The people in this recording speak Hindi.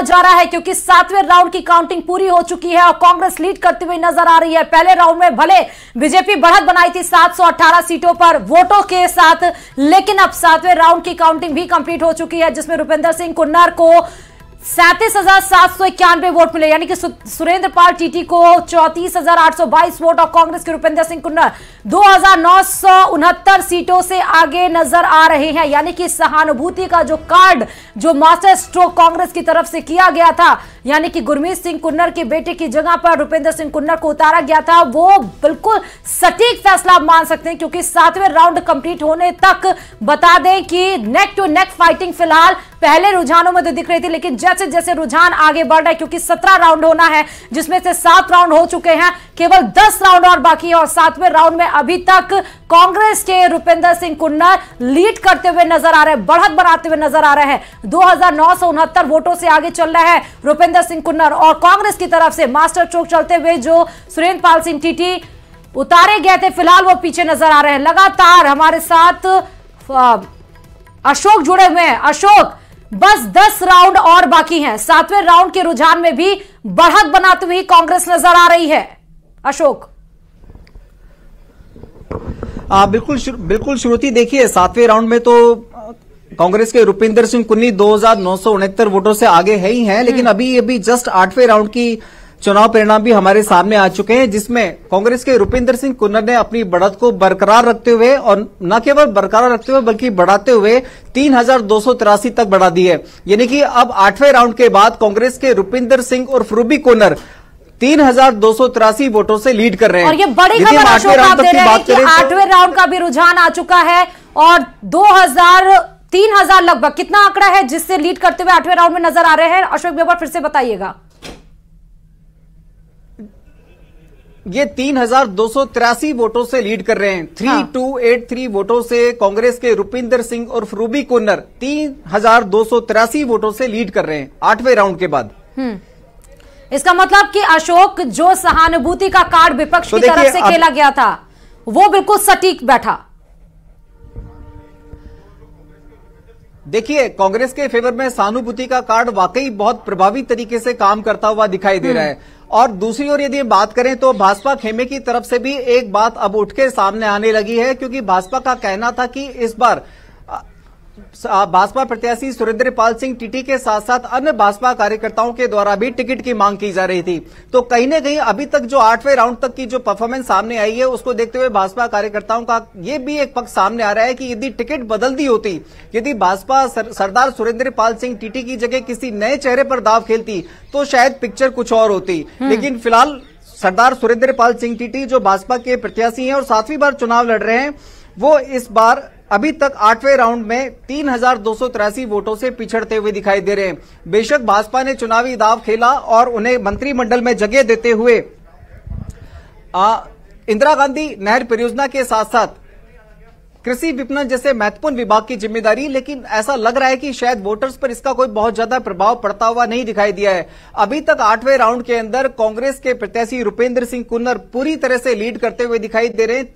जा रहा है क्योंकि 7वें राउंड की काउंटिंग पूरी हो चुकी है और कांग्रेस लीड करती हुई नजर आ रही है। पहले राउंड में भले बीजेपी बढ़त बनाई थी 718 सीटों पर वोटों के साथ, लेकिन अब 7वें राउंड की काउंटिंग भी कंप्लीट हो चुकी है जिसमें रुपिंदर सिंह कुन्नर को 37,791 वोट मिले, यानी कि सुरेंद्र पाल टीटी को 34,822 वोट और कांग्रेस के रुपिंदर सिंह कुन्नर 2,969 सीटों से आगे नजर आ रहे हैं। यानी कि सहानुभूति का जो कार्ड जो मास्टर स्ट्रोक कांग्रेस की तरफ से किया गया था, यानी कि गुरमीत सिंह कुन्नर के बेटे की जगह पर रुपिंदर सिंह कुन्नर को उतारा गया था, वो बिल्कुल सटीक फैसला आप मान सकते हैं क्योंकि 7वें राउंड कंप्लीट होने तक बता दें कि नेक टू नेक फाइटिंग फिलहाल पहले रुझानों में तो दिख रही थी, लेकिन जैसे जैसे रुझान आगे बढ़ रहा है क्योंकि 17 राउंड होना है जिसमें से 7 राउंड हो चुके हैं, केवल 10 राउंड और बाकी है और 7वें राउंड में अभी तक कांग्रेस के रुपिंदर सिंह कुन्नर लीड करते हुए नजर आ रहे हैं, बढ़त बनाते हुए नजर आ रहे हैं। 2,969 वोटों से आगे चल रहे हैं रुपिंदर सिंह कुन्नर और कांग्रेस की तरफ से मास्टर स्ट्रोक चलते हुए जो सुरेंद्र पाल सिंह टीटी उतारे गए थे फिलहाल वो पीछे नजर आ रहे हैं। लगातार हमारे साथ अशोक जुड़े हुए हैं। अशोक, बस 10 राउंड और बाकी हैं, 7वें राउंड के रुझान में भी बढ़त बनाती हुई कांग्रेस नजर आ रही है। अशोक, बिल्कुल श्रुति, देखिए 7वें राउंड में तो कांग्रेस के रुपिंदर सिंह कुन्नी 2,969 वोटों से आगे है ही हैं, लेकिन अभी जस्ट 8वें राउंड की चुनाव परिणाम भी हमारे सामने आ चुके हैं जिसमें कांग्रेस के रुपिंदर सिंह कुन्नर ने अपनी बढ़त को बरकरार रखते हुए और न केवल बरकरार रखते हुए बल्कि बढ़ाते हुए 3,283 तक बढ़ा दी है। यानी कि अब 8वें राउंड के बाद कांग्रेस के रुपिंदर सिंह और रूबी कुन्नर 3,283 वोटों से लीड कर रहे हैं। और ये बड़ी खबर अशोक आप दे रहे हैं कि 8वें राउंड का भी रुझान आ चुका है और 3,000 लगभग कितना आंकड़ा है जिससे लीड करते हुए 8वें राउंड में नजर आ रहे हैं। अशोक एक बार फिर से बताइएगा। ये 3,283 वोटों से लीड कर रहे हैं। 3,283 वोटों से कांग्रेस के रुपिंदर सिंह और रूबी कुन्नर 3,283 वोटों से लीड कर रहे हैं 8वें राउंड के बाद। इसका मतलब कि अशोक, जो सहानुभूति का कार्ड विपक्ष की तरफ से खेला गया था वो बिल्कुल सटीक बैठा। देखिए, कांग्रेस के फेवर में सहानुभूति का कार्ड वाकई बहुत प्रभावी तरीके से काम करता हुआ दिखाई दे रहा है। और दूसरी ओर यदि बात करें तो भाजपा खेमे की तरफ से भी एक बात अब उठ के सामने आने लगी है क्योंकि भाजपा का कहना था कि इस बार भाजपा प्रत्याशी सुरेंद्र पाल सिंह टीटी के साथ साथ अन्य भाजपा कार्यकर्ताओं के द्वारा भी टिकट की मांग की जा रही थी। तो कहीं न कहीं अभी तक जो 8वें राउंड तक की जो परफॉर्मेंस सामने आई है उसको देखते हुए भाजपा कार्यकर्ताओं का ये भी एक पक्ष सामने आ रहा है कि यदि टिकट बदल दी होती, यदि भाजपा सरदार सुरेंद्र पाल सिंह टीटी की जगह किसी नए चेहरे पर दाव खेलती तो शायद पिक्चर कुछ और होती। लेकिन फिलहाल सरदार सुरेंद्र पाल सिंह टीटी जो भाजपा के प्रत्याशी हैं और 7वीं बार चुनाव लड़ रहे हैं, वो इस बार अभी तक 8वें राउंड में 3,283 वोटों से पिछड़ते हुए दिखाई दे रहे हैं। बेशक भाजपा ने चुनावी दाव खेला और उन्हें मंत्रिमंडल में जगह देते हुए इंदिरा गांधी नहर परियोजना के साथ साथ कृषि विपणन जैसे महत्वपूर्ण विभाग की जिम्मेदारी, लेकिन ऐसा लग रहा है कि शायद वोटर्स पर इसका कोई बहुत ज्यादा प्रभाव पड़ता हुआ नहीं दिखाई दिया है। अभी तक 8वें राउंड के अंदर कांग्रेस के प्रत्याशी रुपिंदर सिंह कुन्नर पूरी तरह से लीड करते हुए दिखाई दे रहे हैं।